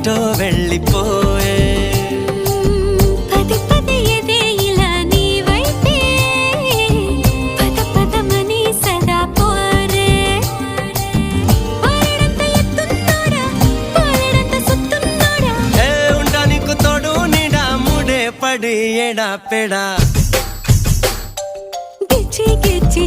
ఎటో వెళ్ళిపోయే పది పది ఎదే ఇలా నీ వైపే పద పదమని సదా పోరే పోరడంత ఎత్తున్నోడా పోరడంత సుత్తున్నోడా ఏ ఉంటా నీకు తోడు నీడా ముడే పడి ఎడా పెడా గిచ్చి గిచ్చి